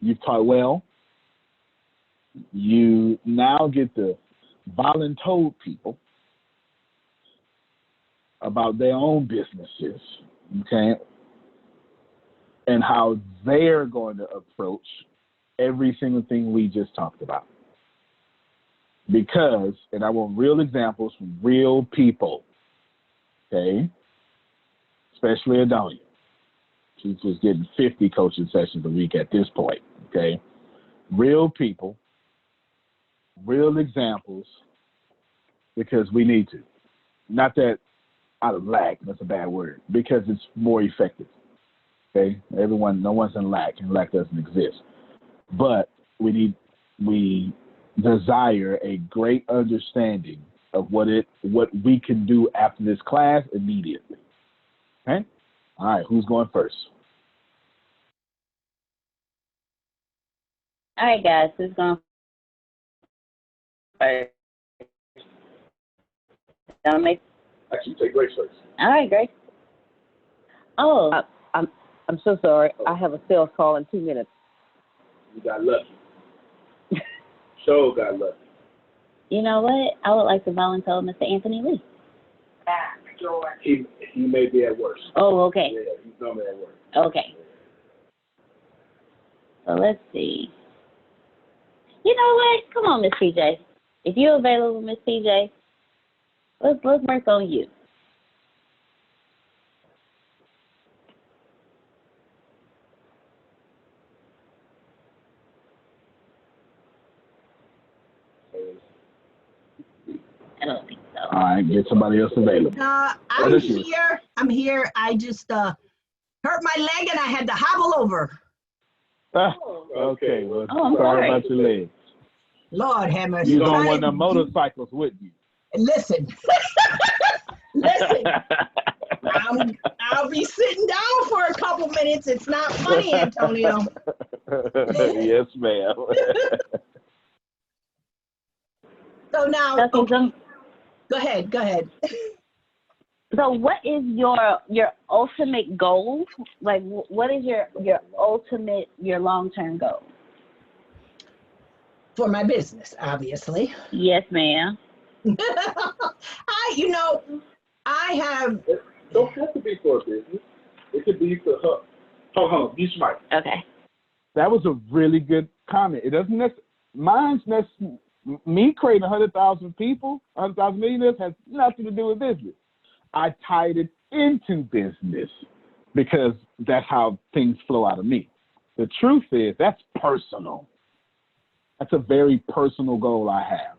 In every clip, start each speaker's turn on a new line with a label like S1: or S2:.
S1: you've taught well. You now get to volunteer people about their own businesses, okay, and how they're going to approach every single thing we just talked about. Because, and I want real examples from real people, okay, especially Adonia. She's just getting 50 coaching sessions a week at this point, okay? Real people, real examples, because we need to. Not that out of lack, that's a bad word, because it's more effective, okay? No one's in lack, and lack doesn't exist. But we desire a great understanding of what we can do after this class immediately, okay? All right, who's going first?
S2: All right, guys, who's going first?
S1: Actually, take Grace first.
S2: All right, Grace. Oh,
S3: I'm so sorry. I have a sales call in 2 minutes.
S1: You got lucky. So got lucky.
S2: you know what? I would like to volunteer Mr. Anthony Lee.
S1: He may be at work.
S2: Oh, okay.
S1: Yeah, he's normally at work.
S2: Okay. So let's see. You know what? Come on, Miss PJ. If you're available, Miss PJ, let's work on you. I don't think so.
S1: All right, get somebody else available.
S4: I'm here. I'm here. I just hurt my leg and I had to hobble over.
S1: Okay, well,
S2: I'm
S1: sorry
S2: sorry.
S1: about your legs.
S4: Lord have mercy.
S1: You're on one of the motorcycles, wouldn't you?
S4: Listen. Listen. I'll be sitting down for a couple minutes. It's not funny, Antonio.
S1: Yes, ma'am.
S4: So now, okay. Go ahead.
S2: So what is your ultimate goal? Like, what is your ultimate, your long-term goal?
S4: For my business, obviously.
S2: Yes, ma'am.
S4: I have.
S1: It don't have to be for a business. It could be for her. Hold on, be smart.
S2: Okay.
S1: That was a really good comment. It doesn't me creating 100,000 people, 100,000 millionaires has nothing to do with business. I tied it into business because that's how things flow out of me. The truth is that's personal. That's a very personal goal I have.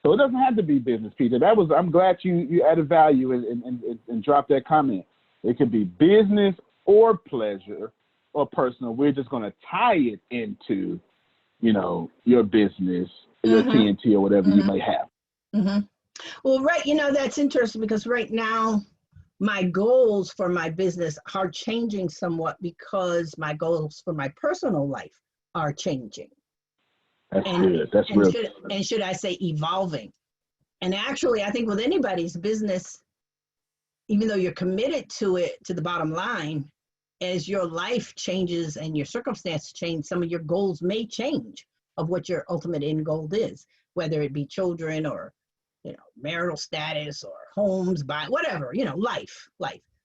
S1: So it doesn't have to be business, Peter. I'm glad you added value and dropped that comment. It could be business or pleasure or personal. We're just going to tie it into, your business, your TNT or whatever you may have.
S4: Mm-hmm. Well, right, that's interesting because right now my goals for my business are changing somewhat because my goals for my personal life are changing.
S1: That's good. That's real.
S4: Should I say evolving? And actually, I think with anybody's business, even though you're committed to it, to the bottom line, as your life changes and your circumstances change, some of your goals may change of what your ultimate end goal is, whether it be children or, marital status or homes, whatever, life.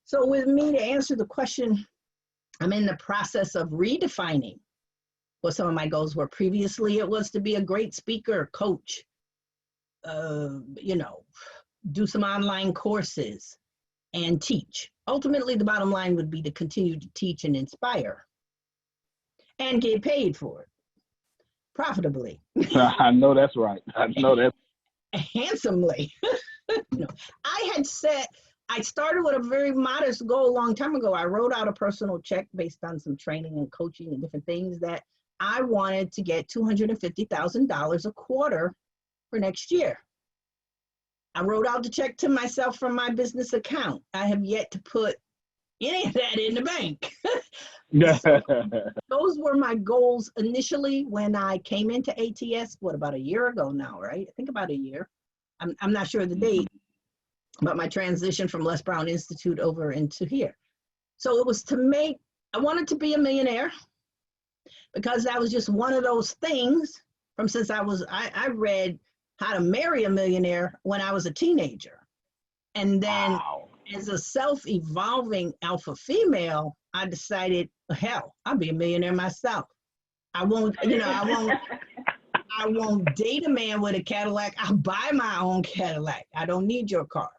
S4: So with me, to answer the question, I'm in the process of redefining what some of my goals were. Previously, it was to be a great speaker, coach, do some online courses and teach. Ultimately, the bottom line would be to continue to teach and inspire and get paid for it profitably.
S1: I know that's right. I know that.
S4: Handsomely. I started with a very modest goal a long time ago. I wrote out a personal check based on some training and coaching and different things that I wanted to get $250,000 a quarter for next year. I wrote out the check to myself from my business account. I have yet to put any of that in the bank. So, those were my goals initially when I came into ATS, about a year ago now, right? I think about a year. I'm not sure of the date, but my transition from Les Brown Institute over into here. So it was I wanted to be a millionaire. because that was just one of those things from since I read How to Marry a Millionaire when I was a teenager. And then
S1: Wow.
S4: as a self-evolving alpha female, I decided, hell, I'll be a millionaire myself. I won't date a man with a Cadillac. I'll buy my own Cadillac. I don't need your car.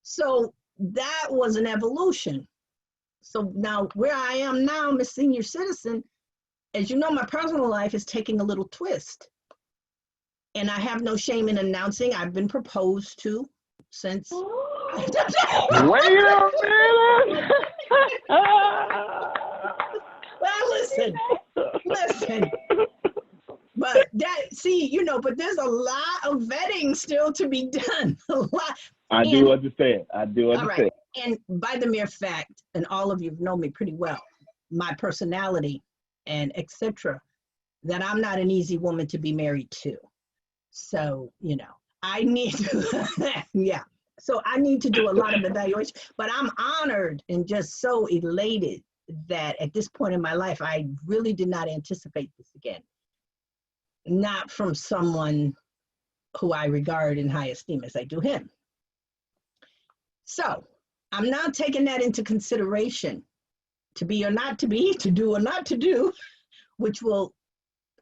S4: So that was an evolution. So now where I am now, I'm a senior citizen. As you know, my personal life is taking a little twist. And I have no shame in announcing I've been proposed to since.
S1: Wait a minute.
S4: Well, listen. But but there's a lot of vetting still to be done. A lot.
S1: I do understand.
S4: All right. And by the mere fact, and all of you know me pretty well, my personality and etc., that I'm not an easy woman to be married to. So, I need to, yeah. So I need to do a lot of evaluation, but I'm honored and just so elated that at this point in my life, I really did not anticipate this again. Not from someone who I regard in high esteem as I do him. So I'm now taking that into consideration, to be or not to be, to do or not to do, which will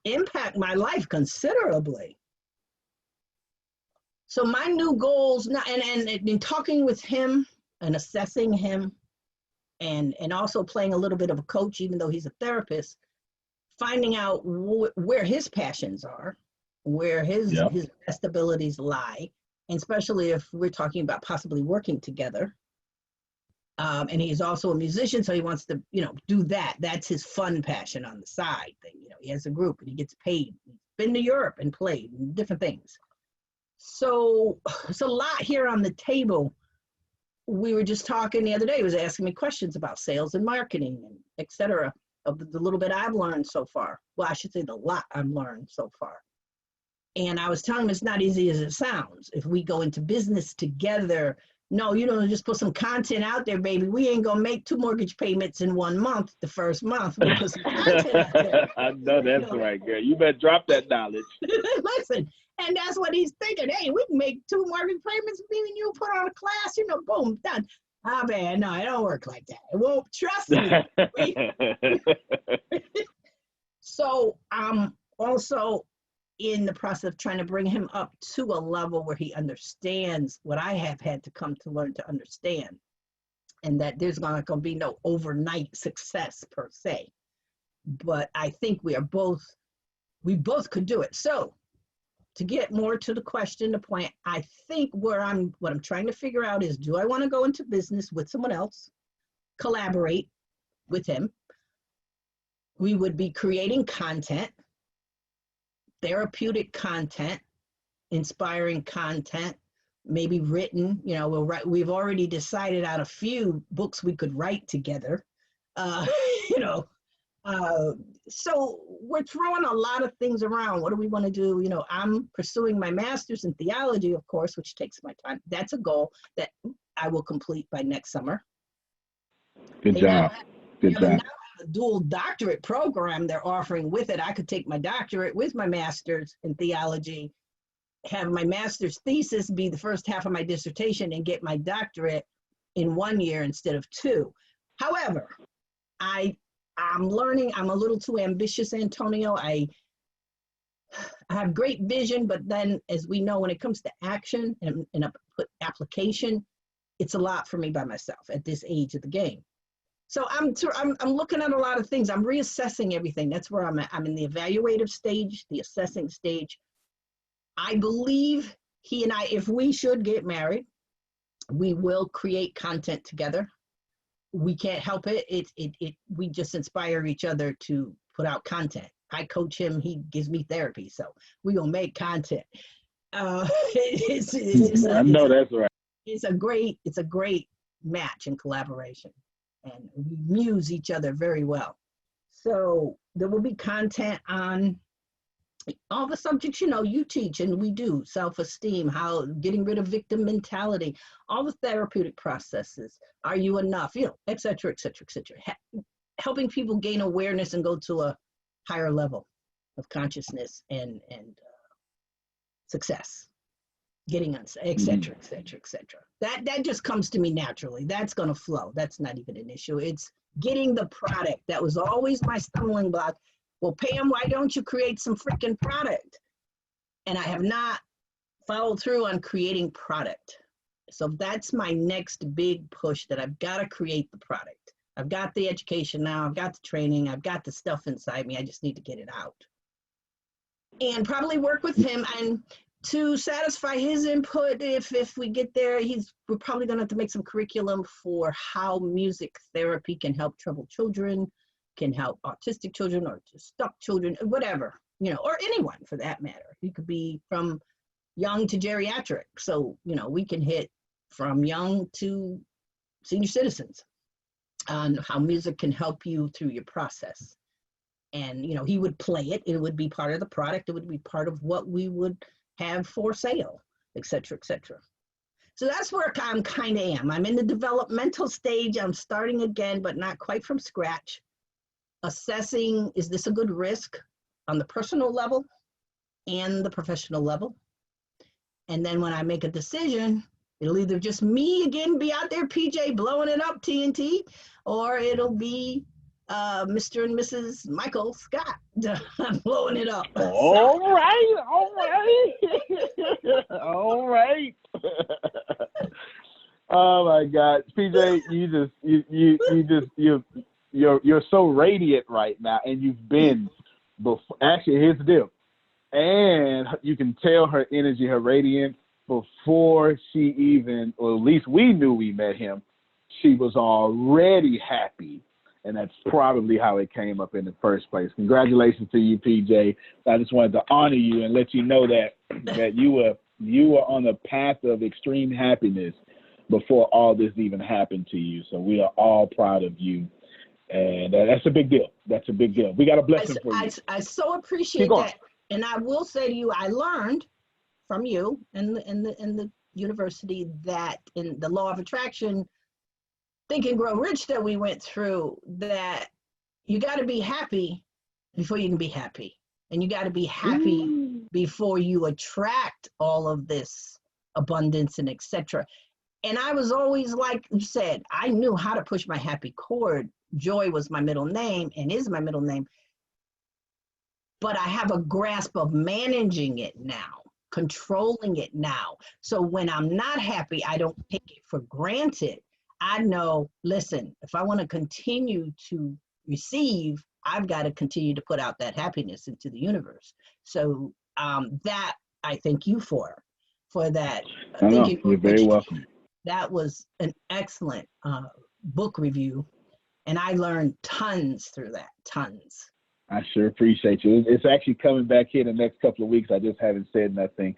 S4: impact my life considerably. So my new goals now, and in talking with him and assessing him, and also playing a little bit of a coach, even though he's a therapist, finding out where his passions are, where his best abilities lie, and especially if we're talking about possibly working together. And he's also a musician, so he wants to, do that. That's his fun passion on the side thing. He has a group and he gets paid. He's been to Europe and played and different things. So it's a lot here on the table. We were just talking the other day. He was asking me questions about sales and marketing and et cetera, of the little bit I've learned so far. Well, I should say the lot I've learned so far. And I was telling him it's not easy as it sounds. If we go into business together, no, you don't just put some content out there, baby. We ain't gonna make 2 mortgage payments in 1 month, the first month. We put some content out there.
S1: I know that's right, girl. You better drop that knowledge.
S4: Listen, and that's what he's thinking. Hey, we can make 2 mortgage payments, me and you put on a class, boom, done. Ah, man, no, it don't work like that. It won't, trust me. So I'm also in the process of trying to bring him up to a level where he understands what I have had to come to learn to understand, and that there's not going to be no overnight success per se. But I think we both could do it. So to get more to the question, the point, I think what I'm trying to figure out is, do I want to go into business with someone else, collaborate with him? We would be creating content, therapeutic content, inspiring content, maybe written. We've already decided on a few books we could write together. So we're throwing a lot of things around. What do we want to do? I'm pursuing my master's in theology, of course, which takes my time. That's a goal that I will complete by next summer.
S1: Good job. Good job.
S4: A dual doctorate program they're offering with it. I could take my doctorate with my master's in theology, have my master's thesis be the first half of my dissertation, and get my doctorate in 1 year instead of 2. However, I'm learning. I'm a little too ambitious, Antonio. I have great vision, but then, as we know, when it comes to action and application, it's a lot for me by myself at this age of the game. So I'm looking at a lot of things. I'm reassessing everything. That's where I'm at. I'm in the evaluative stage, the assessing stage. I believe he and I, if we should get married, we will create content together. We can't help it. We just inspire each other to put out content. I coach him. He gives me therapy. So we're going to make content. I
S1: know that's right.
S4: It's a great match and collaboration. And we muse each other very well. So there will be content on all the subjects, you teach and we do: self-esteem, how getting rid of victim mentality, all the therapeutic processes. Are you enough? Et cetera, et cetera, et cetera. Helping people gain awareness and go to a higher level of consciousness and success, getting on, et cetera, et cetera, et cetera. That just comes to me naturally. That's going to flow. That's not even an issue. It's getting the product. That was always my stumbling block. Well, Pam, why don't you create some freaking product? And I have not followed through on creating product. So that's my next big push, that I've got to create the product. I've got the education now, I've got the training, I've got the stuff inside me, I just need to get it out. And probably work with him and to satisfy his input. If we get there, we're probably gonna have to make some curriculum for how music therapy can help troubled children, can help autistic children or stuck children, whatever, or anyone for that matter. You could be from young to geriatric. So, we can hit from young to senior citizens on how music can help you through your process. And, he would play it. It would be part of the product. It would be part of what we would have for sale, et cetera, et cetera. So that's where I'm kind of am. I'm in the developmental stage. I'm starting again, but not quite from scratch. Assessing, is this a good risk on the personal level and the professional level? And then when I make a decision, it'll either just me again be out there, PJ, blowing it up, TNT, or it'll be Mr. and Mrs. Michael Scott blowing it up.
S1: All right. All right. Oh my God, PJ, you're so radiant right now, and you've been before. Actually, here's the deal. And you can tell her energy, her radiance, before she even, or at least we knew we met him, she was already happy. And that's probably how it came up in the first place. Congratulations to you, PJ. I just wanted to honor you and let you know that you were on the path of extreme happiness before all this even happened to you. So we are all proud of you. And that's a big deal. That's a big deal. We got a blessing for you.
S4: I so appreciate that. And I will say to you, I learned from you in the university that in the law of attraction, Think and Grow Rich that we went through, that you got to be happy before you can be happy. And you got to be happy before you attract all of this abundance and etc. And I was always, like you said, I knew how to push my happy chord. Joy was my middle name and is my middle name. But I have a grasp of managing it now, controlling it now. So when I'm not happy, I don't take it for granted. I know, listen, if I want to continue to receive, I've got to continue to put out that happiness into the universe. So that I thank you for that.
S1: You're very welcome.
S4: That was an excellent book review. And I learned tons through that, tons.
S1: I sure appreciate you. It's actually coming back here in the next couple of weeks. I just haven't said nothing.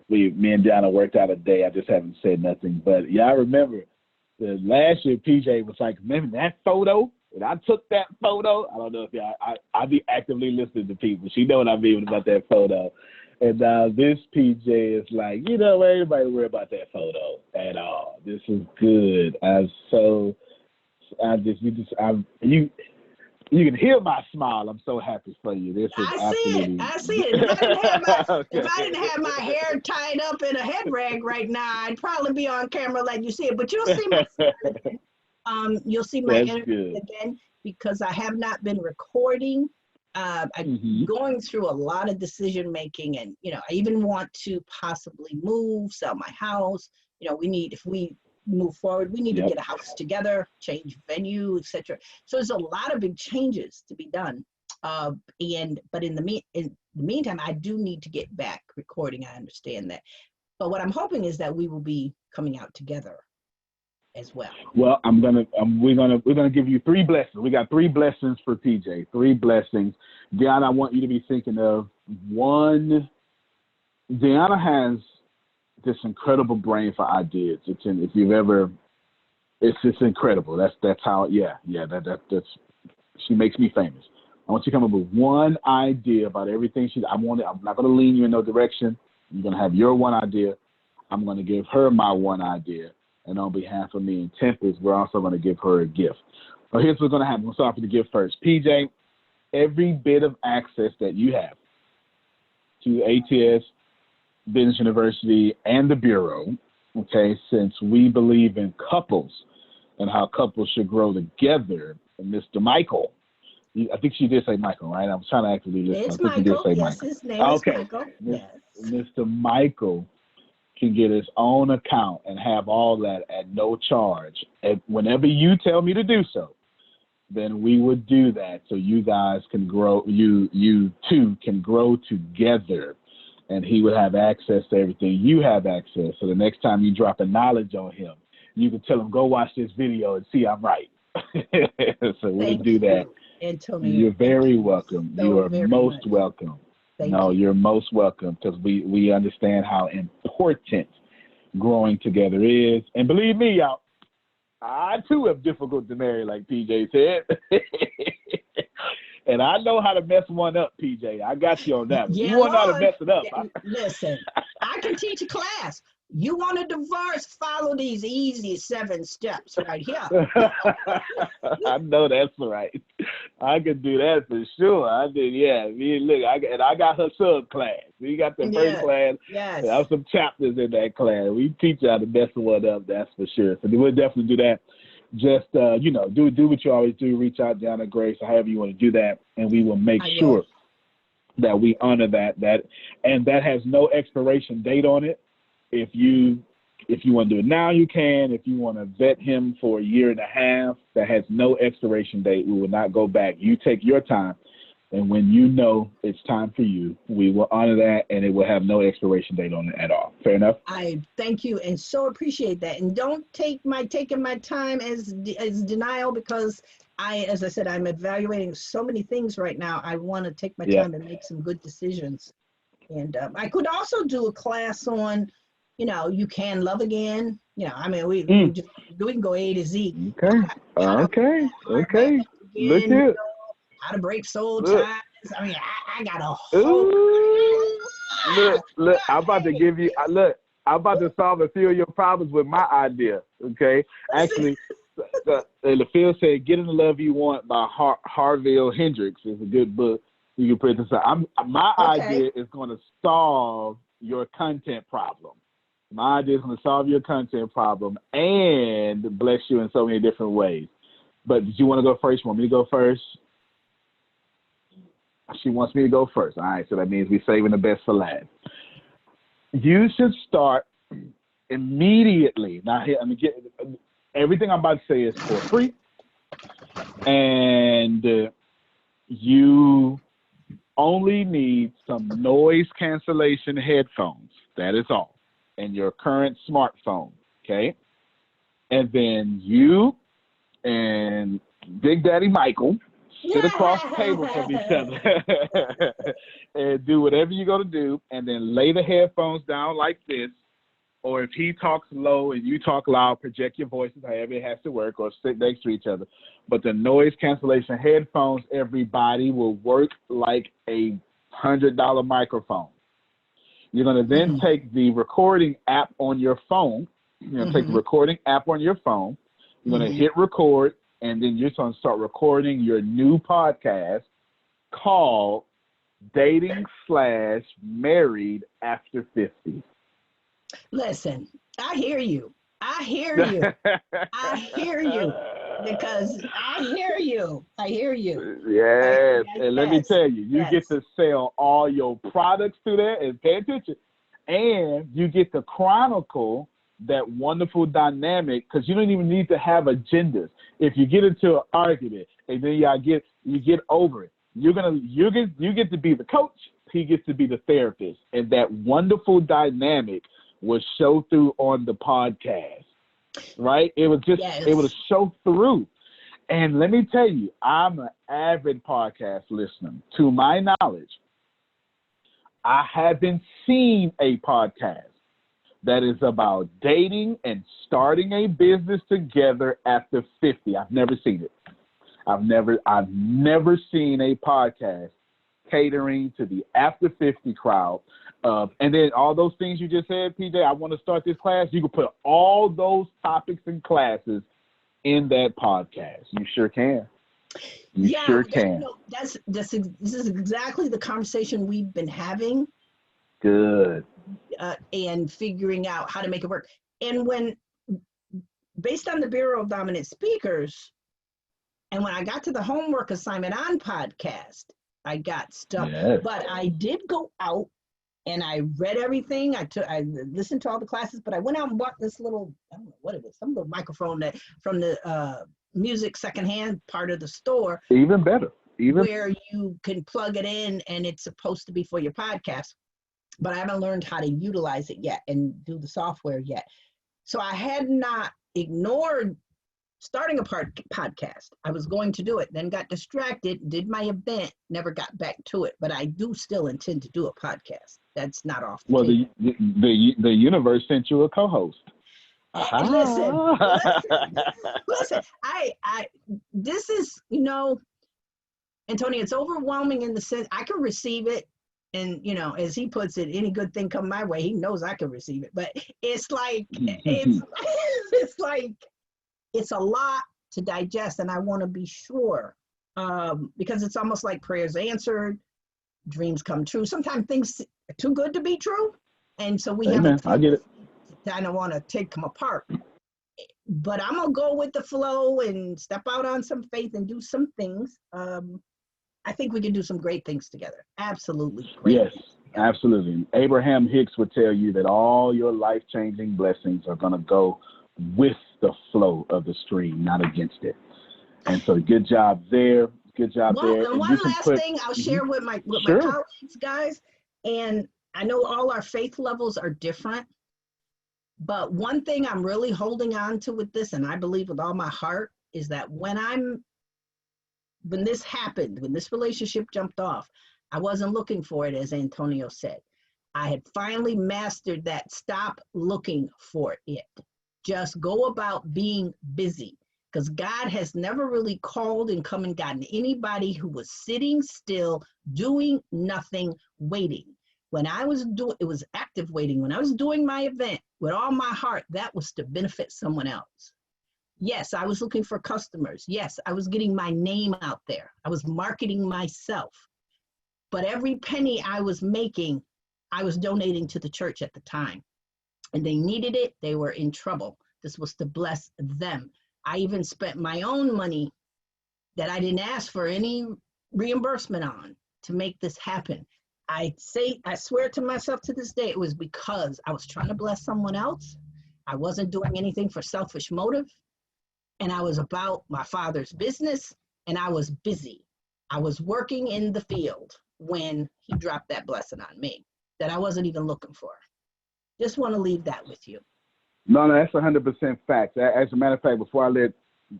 S1: Me and Donna worked out a day. I just haven't said nothing. But yeah, I remember the last year PJ was like, remember that photo? And I took that photo. I don't know if I be actively listening to people. She know what I mean about that photo. And this PJ is like, ain't nobody worry about that photo at all. This is good. You can hear my smile. I'm so happy for you. This is
S4: I see it. If I didn't have my hair tied up in a head rag right now, I'd probably be on camera like you see it. But you'll see my you'll see my energy again, because I have not been recording. I'm going through a lot of decision making, and I even want to possibly sell my house. If we move forward, we need to get a house together, change venue, etc. So there's a lot of big changes to be done. But in the meantime, I do need to get back recording. I understand that. But what I'm hoping is that we will be coming out together as well.
S1: Well, we're gonna give you 3 blessings. We got 3 blessings for PJ. 3 blessings. Deanna, I want you to be thinking of one. Deanna has this incredible brain for ideas. It's just incredible. That's how. That's she makes me famous. I want you to come up with one idea about everything I'm not going to lean you in no direction. You're going to have your one idea. I'm going to give her my one idea. And on behalf of me and Tempest, we're also going to give her a gift. Well, here's what's going to happen. We'll start with the gift first. PJ, every bit of access that you have to ATS, Business University, and the Bureau, okay, since we believe in couples and how couples should grow together, and Mr. Michael, I think she did say Michael, right? I was trying to actually listen.
S4: It's
S1: I think
S4: Michael.
S1: she did say
S4: Yes,
S1: Michael.
S4: his name is Michael. Yes.
S1: Mr. Michael can get his own account and have all that at no charge. And whenever you tell me to do so, then we would do that so you guys can grow, you two can grow together, and he would have access to everything you have access. So the next time you drop a knowledge on him, you can tell him, go watch this video and see I'm right. So we'll do that.
S4: Antonio.
S1: You're very welcome.
S4: So
S1: you are
S4: very
S1: most
S4: much.
S1: welcome.
S4: Thank
S1: No,
S4: you.
S1: you're most welcome, because we understand how important growing together is. And believe me, y'all, I too have difficult to marry, like PJ said. And I know how to mess one up, PJ. I got you on that one.
S4: Yeah,
S1: You want to know how to
S4: Lord.
S1: mess it up.
S4: Listen, I can teach a class. You want a divorce? Follow these easy 7 steps right here.
S1: I know that's right. I could do that for sure. I did, yeah. Look, I got her sub class. We got the first class.
S4: Yes.
S1: There are some chapters in that class. We teach you how to mess one up, that's for sure. So we'll definitely do that. Just do what you always do. Reach out, Deanna, Grace, or however you want to do that, and we will make sure that we honor that. And that has no expiration date on it. If you want to do it now, you can. If you want to vet him for a year and a half, that has no expiration date. We will not go back. You take your time, and when you know it's time for you, we will honor that, and it will have no expiration date on it at all. Fair enough?
S4: I thank you and so appreciate that. And don't take taking my time as denial, because as I said, I'm evaluating so many things right now. I want to take my time and make some good decisions. And I could also do a class on, you can love again. I mean, we can go A to Z.
S1: Okay. Look here.
S4: How to break soul ties. I mean, I got a whole.
S1: Look, I'm about to give you. I'm about to solve a few of your problems with my idea. Okay, actually, the field said "Getting the Love You Want" by Harville Hendrix is a good book. You can put this out. My idea is going to solve your content problem. My idea is going to solve your content problem and bless you in so many different ways. But did you want to go first? You want me to go first? She wants me to go first. All right, so that means we're saving the best for last. You should start immediately. Now, here, everything I'm about to say is for free. And you only need some noise cancellation headphones. That is all. And your current smartphone, okay? And then you and Big Daddy Michael sit across the table from each other and do whatever you're going to do, and then lay the headphones down like this. Or if he talks low and you talk loud, project your voices, however it has to work, or sit next to each other. But the noise cancellation headphones, everybody, will work like a $100 microphone. You're going to then take the recording app on your phone. You're going to take the recording app on your phone. You're going to hit record, and then you're going to start recording your new podcast called Dating/Married After 50.
S4: Listen, I hear you. I hear you. Because I hear you.
S1: Yes. And let me tell you, you get to sell all your products through there, and pay attention. And you get to chronicle that wonderful dynamic, because you don't even need to have agendas. If you get into an argument and then you get over it, you get to be the coach, he gets to be the therapist, and that wonderful dynamic will show through on the podcast, right? It was just it would show through. And let me tell you, I'm an avid podcast listener. To my knowledge, I haven't seen a podcast that is about dating and starting a business together after 50. I've never seen it. I've never seen a podcast catering to the after 50 crowd. And then all those things you just said, PJ, I want to start this class. You can put all those topics and classes in that podcast. You sure can. You sure can.
S4: This is exactly the conversation we've been having.
S1: Good.
S4: And figuring out how to make it work. And based on the Bureau of Dominant Speakers, and when I got to the homework assignment on podcast, I got stuck.
S1: Yes.
S4: But I did go out and I read everything. I listened to all the classes, but I went out and bought this little, I don't know what it is, some little microphone that from the music secondhand part of the store.
S1: Even better.
S4: Where you can plug it in and it's supposed to be for your podcast. But I haven't learned how to utilize it yet and do the software yet. So I had not ignored starting a podcast. I was going to do it, then got distracted, did my event, never got back to it. But I do still intend to do a podcast. That's not off the table.
S1: The universe sent you a co-host.
S4: Listen, I this is, Antonio, it's overwhelming in the sense I can receive it. And, as he puts it, any good thing come my way, he knows I can receive it. But it's like, it's like, it's a lot to digest. And I want to be sure, because it's almost like prayers answered, dreams come true. Sometimes things are too good to be true. And so we
S1: I get it.
S4: I don't want to take them apart. But I'm going to go with the flow and step out on some faith and do some things. I think we can do some great things together. Absolutely.
S1: Yes, absolutely. Abraham Hicks would tell you that all your life-changing blessings are going to go with the flow of the stream, not against it. And so good job there. Good job there.
S4: And one last thing I'll share with my colleagues, guys. And I know all our faith levels are different. But one thing I'm really holding on to with this, and I believe with all my heart, is that when this happened, when this relationship jumped off, I wasn't looking for it, as Antonio said. I had finally mastered that. Stop looking for it. Just go about being busy. Because God has never really called and come and gotten anybody who was sitting still, doing nothing, waiting. When I was it was active waiting. When I was doing my event with all my heart, that was to benefit someone else. Yes, I was looking for customers. Yes, I was getting my name out there. I was marketing myself. But every penny I was making, I was donating to the church at the time. And they needed it. They were in trouble. This was to bless them. I even spent my own money that I didn't ask for any reimbursement on to make this happen. I swear to myself to this day, it was because I was trying to bless someone else. I wasn't doing anything for selfish motive. And I was about my Father's business, and I was busy. I was working in the field when he dropped that blessing on me that I wasn't even looking for. Just want to leave that with you.
S1: No, that's 100% fact. As a matter of fact, before I let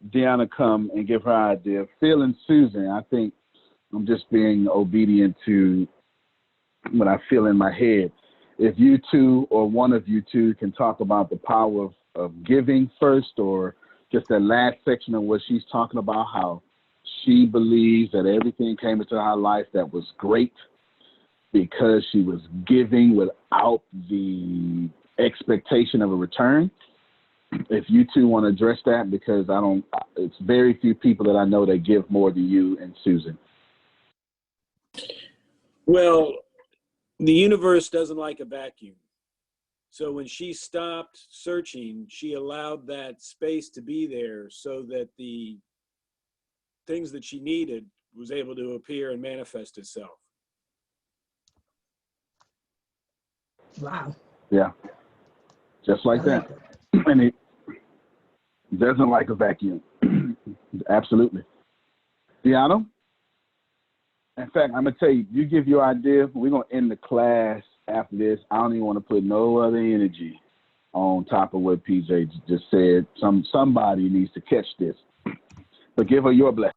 S1: Deanna come and give her idea, Phil and Susan, I think I'm just being obedient to what I feel in my head. If you two or one of you two can talk about the power of giving first, or just that last section of what she's talking about, how she believes that everything came into her life that was great because she was giving without the expectation of a return. If you two want to address that, because it's very few people that I know that give more than you and Susan.
S5: Well, the universe doesn't like a vacuum. So when she stopped searching, she allowed that space to be there so that the things that she needed was able to appear and manifest itself.
S4: Wow.
S1: Yeah. Just like that. And it doesn't like a vacuum. Absolutely. Deanna? In fact, I'm going to tell you, you give your idea, we're going to end the class after this. I don't even want to put no other energy on top of what PJ just said. Somebody needs to catch this. But give her your blessing.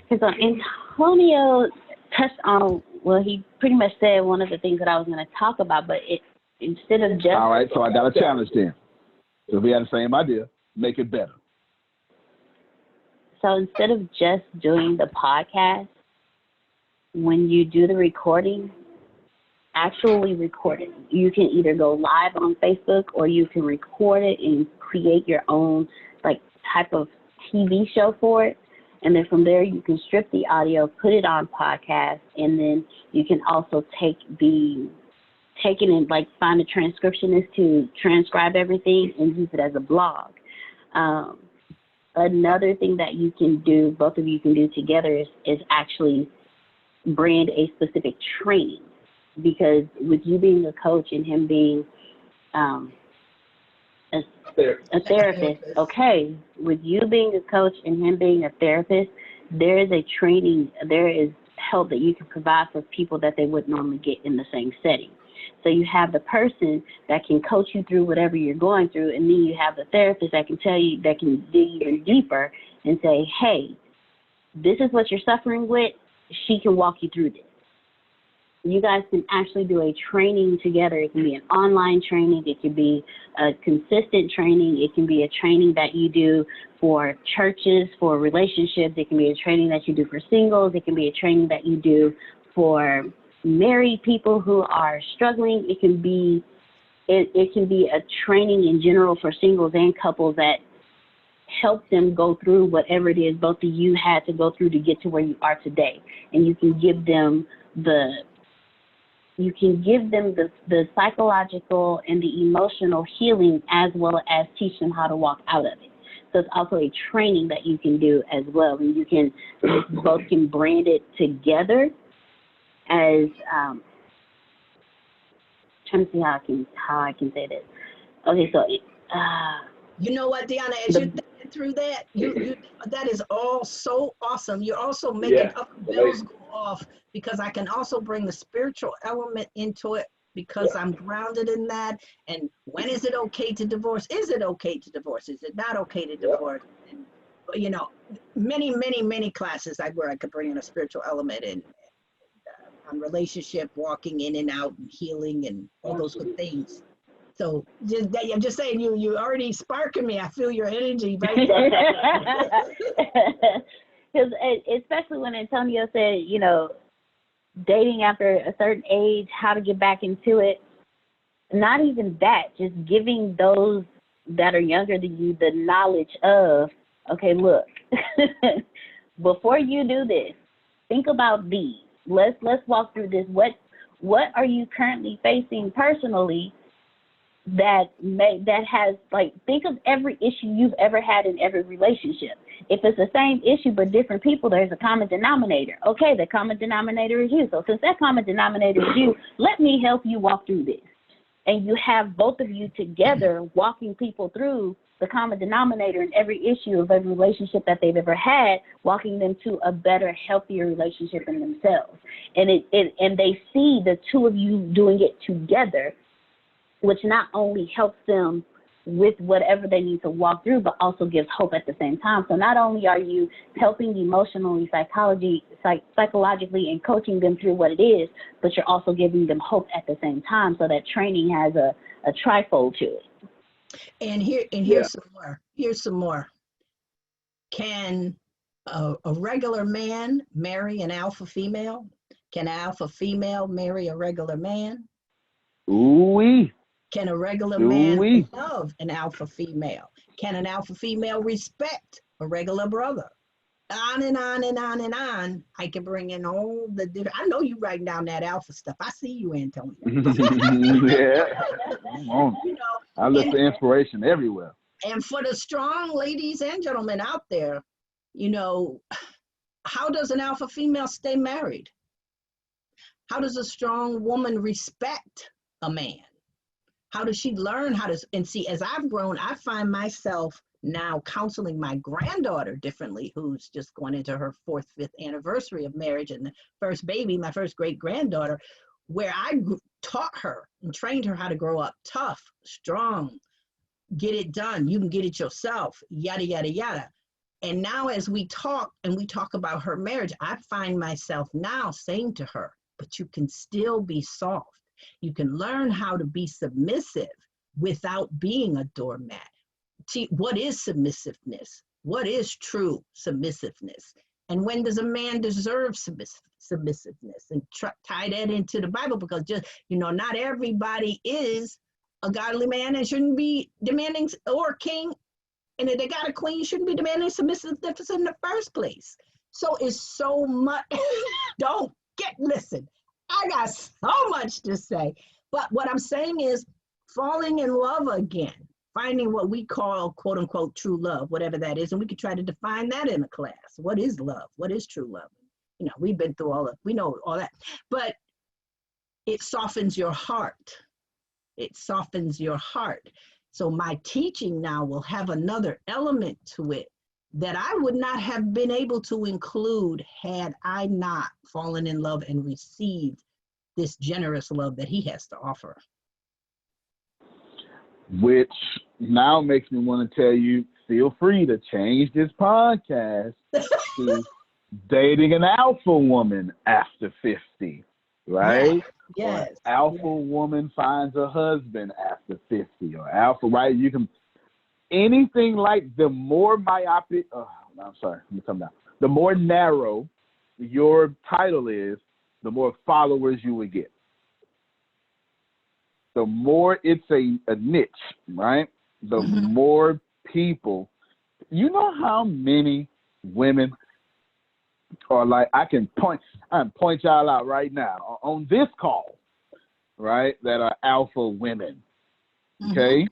S2: So Antonio touched on, well, he pretty much said one of the things that I was going to talk about, but instead of just...
S1: All right, so I got a challenge then. So if we had the same idea, make it better.
S2: So instead of just doing the podcast, when you do the recording, actually record it. You can either go live on Facebook or you can record it and create your own like type of TV show for it. And then from there, you can strip the audio, put it on podcast, and then you can also take it and like find a transcriptionist to transcribe everything and use it as a blog. Another thing that you can do, both of you can do together, is actually brand a specific training. Because with you being a coach and him being a therapist, okay, with you being a coach and him being a therapist, there is a training, there is help that you can provide for people that they wouldn't normally get in the same setting. So you have the person that can coach you through whatever you're going through, and then you have the therapist that can tell you, that can dig even deeper and say, hey, this is what you're suffering with. She can walk you through this. You guys can actually do a training together. It can be an online training. It can be a consistent training. It can be a training that you do for churches, for relationships. It can be a training that you do for singles. It can be a training that you do for married people who are struggling. It can be a training in general for singles and couples that help them go through whatever it is both of you had to go through to get to where you are today. And you can give them the psychological and the emotional healing, as well as teach them how to walk out of it. So it's also a training that you can do as well. And you can both can brand it together as trying to see how I can say this. Okay, so
S4: you know what, Deanna, as you're thinking through that, you that is all so awesome. You're also making other bells go off, because I can also bring the spiritual element into it, because I'm grounded in that. And when is it okay to divorce? Is it okay to divorce? Is it not okay to divorce? And, you know, many classes where I could bring in a spiritual element in. On relationship, walking in and out, and healing, and all those good things. So I'm just saying, you already sparking me. I feel your energy right there.
S2: Because especially when Antonio said, you know, dating after a certain age, how to get back into it. Not even that, just giving those that are younger than you the knowledge of, okay, look, before you do this, think about these. Let's walk through this. What are you currently facing personally that has, like, think of every issue you've ever had in every relationship. If it's the same issue but different people, there's a common denominator. Okay, the common denominator is you. So since that common denominator is you, let me help you walk through this. And you have both of you together walking people through the common denominator in every issue of every relationship that they've ever had, walking them to a better, healthier relationship in themselves. And and they see the two of you doing it together, which not only helps them with whatever they need to walk through, but also gives hope at the same time. So not only are you helping emotionally, psychologically, and coaching them through what it is, but you're also giving them hope at the same time. So that training has a trifold to it.
S4: And here's some more. Here's some more. Can a regular man marry an alpha female? Can an alpha female marry a regular man?
S1: Ooh-wee.
S4: Can a regular man love an alpha female? Can an alpha female respect a regular brother? On and on and on and on. I can bring in all the different. I know you writing down that alpha stuff. I see you, Antonio.
S1: Yeah.
S4: You know,
S1: I look for inspiration everywhere.
S4: And for the strong ladies and gentlemen out there, you know, how does an alpha female stay married? How does a strong woman respect a man? How does she learn how to, and see, as I've grown, I find myself now counseling my granddaughter differently, who's just going into her 4th, 5th anniversary of marriage, and the first baby, my first great granddaughter, where I taught her and trained her how to grow up tough, strong, get it done. You can get it yourself, yada, yada, yada. And now as we talk and we talk about her marriage, I find myself now saying to her, but you can still be soft. You can learn how to be submissive without being a doormat. What is submissiveness? What is true submissiveness? And when does a man deserve submissiveness? And tie that into the Bible, because just, not everybody is a godly man and shouldn't be demanding, or king. And if they got a queen, shouldn't be demanding submissiveness in the first place. So it's so much. Listen, I got so much to say. But what I'm saying is falling in love again, finding what we call, quote unquote, true love, whatever that is. And we could try to define that in a class. What is love? What is true love? We've been through we know all that. But it softens your heart. It softens your heart. So my teaching now will have another element to it that I would not have been able to include had I not fallen in love and received this generous love that he has to offer.
S1: Which now makes me want to tell you, feel free to change this podcast to dating an alpha woman after 50, right?
S4: Yes.
S1: Or alpha woman finds a husband after 50, or alpha, right? You can, anything like, the more myopic, I'm sorry, let me come down. The more narrow your title is, the more followers you would get. The more it's a niche, right? The more people, how many women are like, I can point y'all out right now on this call, right? That are alpha women, okay?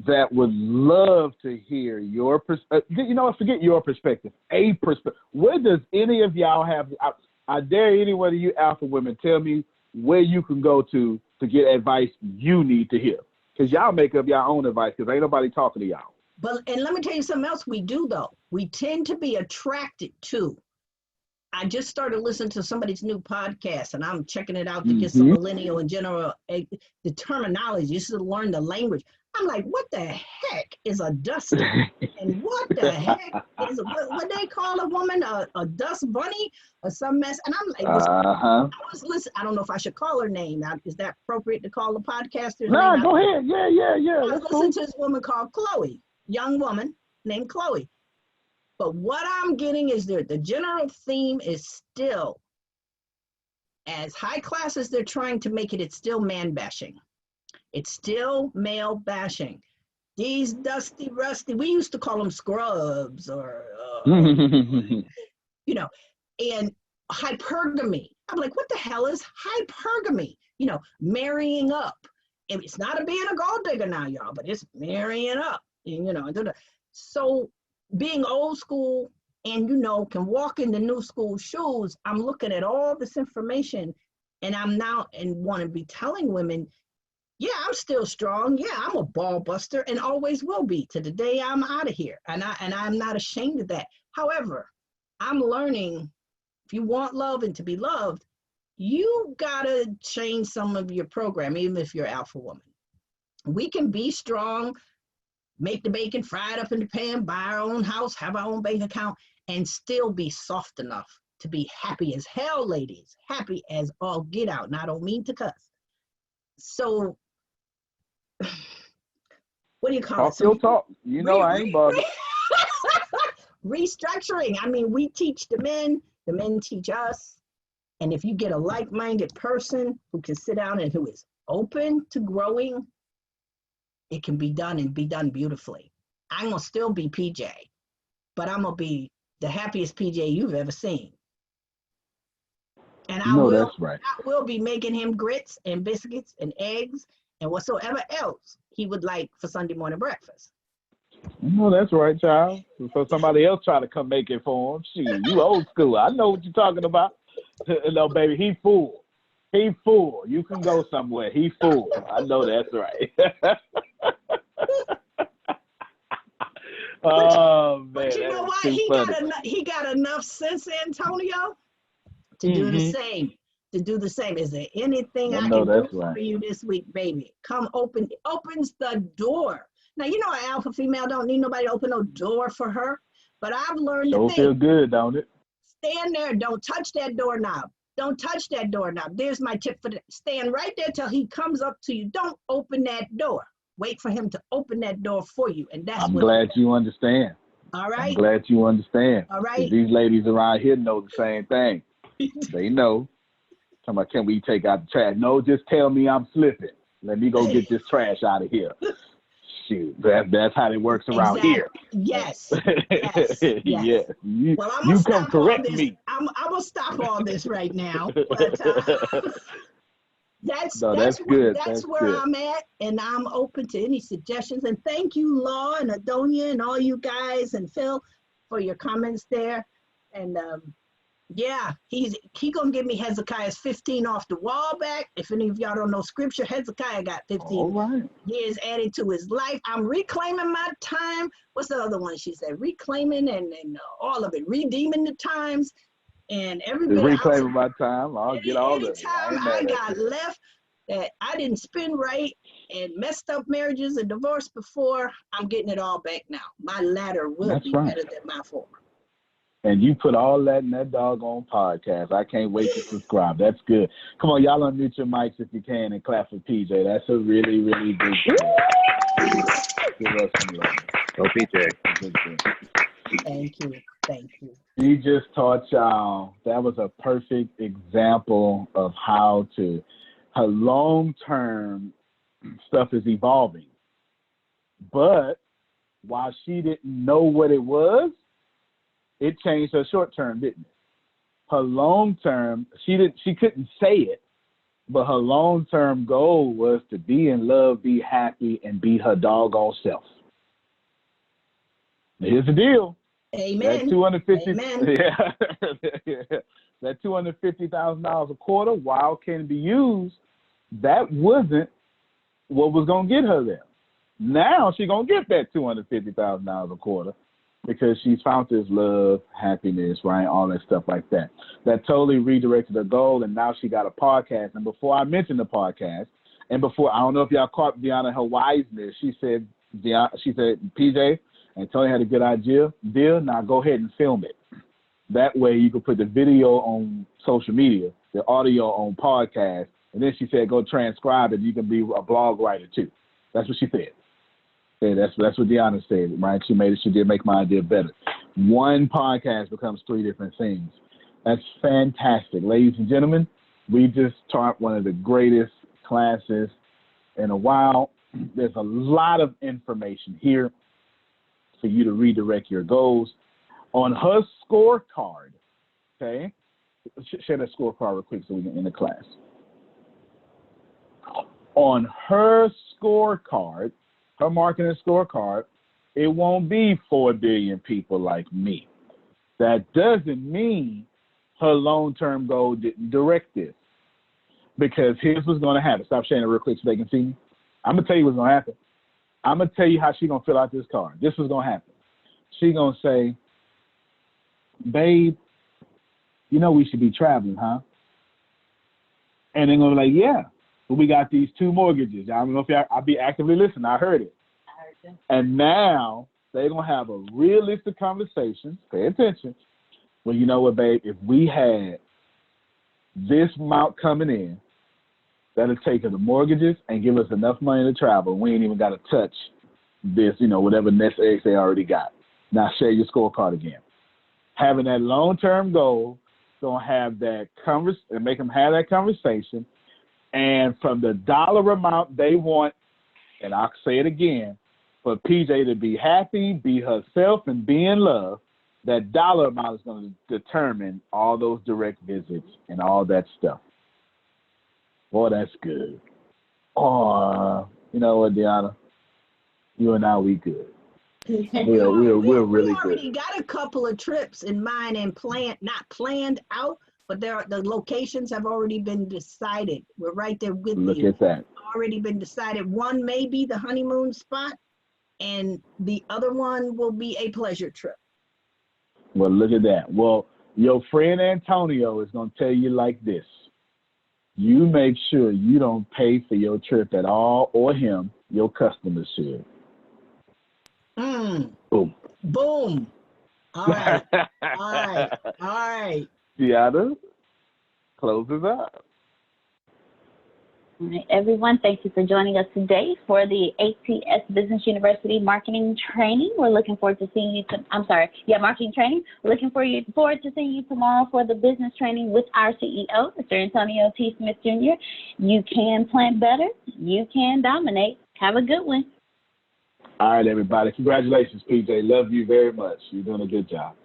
S1: That would love to hear your perspective. Forget your perspective, a perspective. Where does any of y'all have, I dare any one of you alpha women tell me where you can go to get advice you need to hear. Because y'all make up your own advice, because ain't nobody talking to y'all.
S4: And let me tell you something else we do, though. We tend to be attracted to. I just started listening to somebody's new podcast, and I'm checking it out to get some millennial in general, the terminology, just to learn the language. I'm like, what the heck is a dusty? And what the heck is, what they call a woman, a dust bunny or some mess? And I'm like, I was listening. I don't know if I should call her name. Now, is that appropriate to call the podcaster's name?
S1: Go ahead. Yeah.
S4: I was listening to this woman called Chloe, young woman named Chloe. But what I'm getting is the general theme is still, as high class as they're trying to make it, it's still man bashing. It's still male bashing. These dusty, rusty, we used to call them scrubs or, and hypergamy. I'm like, what the hell is hypergamy? Marrying up. And it's not being a gold digger now, y'all, but it's marrying up. So being old school and, can walk in the new school shoes, I'm looking at all this information, and I'm now want to be telling women, yeah, I'm still strong. Yeah, I'm a ball buster and always will be to the day I'm out of here. And I'm not ashamed of that. However, I'm learning, if you want love and to be loved, you gotta change some of your program, even if you're alpha woman. We can be strong, make the bacon, fry it up in the pan, buy our own house, have our own bank account, and still be soft enough to be happy as hell, ladies. Happy as all get out. And I don't mean to cuss. So, what do you call it?
S1: Talk your talk. I ain't bothered.
S4: Restructuring. I mean, we teach the men teach us. And if you get a like-minded person who can sit down and who is open to growing, it can be done and be done beautifully. I'm going to still be PJ, but I'm going to be the happiest PJ you've ever seen. And I will be making him grits and biscuits and eggs and whatsoever else he would like for Sunday morning breakfast.
S1: That's right, child. So somebody else try to come make it for him. Shit, you old school. I know what you're talking about. No, baby, he full. He full. You can go somewhere. He full. I know that's right. Oh, man.
S4: But you know what? He got enough sense, Antonio, to do the same. To do the same. Is there anything I can do for you this week, baby? Come open. It opens the door. Now, an alpha female don't need nobody to open no door for her. But I've learned
S1: don't feel good, don't it?
S4: Stand there. Don't touch that doorknob. Don't touch that doorknob. There's my tip for that. Stand right there till he comes up to you. Don't open that door. Wait for him to open that door for you. And that's
S1: I'm glad you understand.
S4: All
S1: I'm
S4: right.
S1: glad you understand.
S4: All
S1: 'Cause
S4: right.
S1: these ladies around here know the same thing. They know. Talking about, can we take out the trash? No, just tell me I'm slipping. Let me go get this trash out of here. Shoot, that's how it works around here.
S4: Yes. Yes.
S1: Yeah,
S4: Yes. Well, I'm gonna
S1: you come
S4: stop all
S1: correct
S4: this.
S1: me.
S4: I'm gonna stop all this right now. But
S1: No, that's good.
S4: that's
S1: That's
S4: where
S1: good.
S4: I'm at, and I'm open to any suggestions. And thank you, Law and Adonia, and all you guys, and Phil, for your comments there. And yeah, he gonna give me Hezekiah's 15 off the wall back. If any of y'all don't know scripture, Hezekiah got 15
S1: All right.
S4: years added to his life. I'm reclaiming my time. What's the other one she said? Reclaiming and all of it, redeeming the times. And every bit
S1: Reclaiming my time. I'll get all of
S4: any
S1: it. I
S4: time
S1: ain't
S4: I
S1: mad at
S4: got
S1: you.
S4: left that I didn't spend right and messed up marriages and divorce before, I'm getting it all back now. My latter will
S1: That's
S4: be
S1: right.
S4: better than my former.
S1: And you put all that in that doggone podcast. I can't wait to subscribe. That's good. Come on, y'all unmute your mics if you can and clap for PJ. That's a really, really big deal. Give us some love.
S6: Go PJ.
S1: Good thing.
S4: Thank you. Thank you.
S1: She just taught y'all. That was a perfect example of how her long-term stuff is evolving. But while she didn't know what it was, it changed her short-term, didn't it? Her long-term, she couldn't say it, but her long-term goal was to be in love, be happy, and be her doggone self. Here's the deal.
S4: Amen.
S1: That 250,
S4: Amen.
S1: yeah, that $250,000 a quarter, while can be used, that wasn't what was gonna get her there. Now she's gonna get that $250,000 a quarter because she's found this love, happiness, right, all that stuff like that. That totally redirected her goal, and now she got a podcast. And before I mentioned the podcast, and before I don't know if y'all caught Deanna her wiseness, she said, PJ. And Tony had a good idea. Now go ahead and film it. That way you can put the video on social media, the audio on podcast, and then she said go transcribe it. You can be a blog writer too. That's what she said. Yeah, that's what Deanna said, right? She did make my idea better. One podcast becomes 3 different things. That's fantastic. Ladies and gentlemen, we just taught one of the greatest classes in a while. There's a lot of information here for you to redirect your goals. On her scorecard, okay? Share that scorecard real quick so we can end the class. On her scorecard, her marketing scorecard, it won't be 4 billion people like me. That doesn't mean her long-term goal didn't direct this. Because here's what's going to happen. Stop sharing it real quick so they can see me. I'm going to tell you what's going to happen. I'm going to tell you how she's going to fill out this card. This is going to happen. She's going to say, babe, you know we should be traveling, huh? And they're going to be like, yeah, but we got these 2 mortgages. I don't know if I'll be actively listening. I heard it. And now they're going to have a realistic conversation. Pay attention. Well, you know what, babe? If we had this amount coming in, that'll take the mortgages and give us enough money to travel. We ain't even got to touch this, whatever nest eggs they already got. Now share your scorecard again. Having that long-term goal, gonna have that and make them have that conversation. And from the dollar amount they want, and I'll say it again, for PJ to be happy, be herself, and be in love, that dollar amount is going to determine all those direct visits and all that stuff. Boy, that's good. Oh, you know what, Deanna? You and I, we good. We're really good.
S4: We already got a couple of trips in mind and not planned out, but the locations have already been decided. We're right there with you.
S1: Look at that.
S4: Already been decided. One may be the honeymoon spot, and the other one will be a pleasure trip.
S1: Well, look at that. Well, your friend Antonio is going to tell you like this. You make sure you don't pay for your trip at all, or him. Your customers should. Boom.
S4: Boom. All right. All right.
S1: Deanna, close us up.
S2: All right, everyone, thank you for joining us today for the ATS Business University Marketing Training. We're looking forward to seeing you. Marketing training. We're looking forward to seeing you tomorrow for the business training with our CEO, Mr. Antonio T. Smith Jr. You can plan better. You can dominate. Have a good one.
S1: All right, everybody. Congratulations, PJ. Love you very much. You're doing a good job.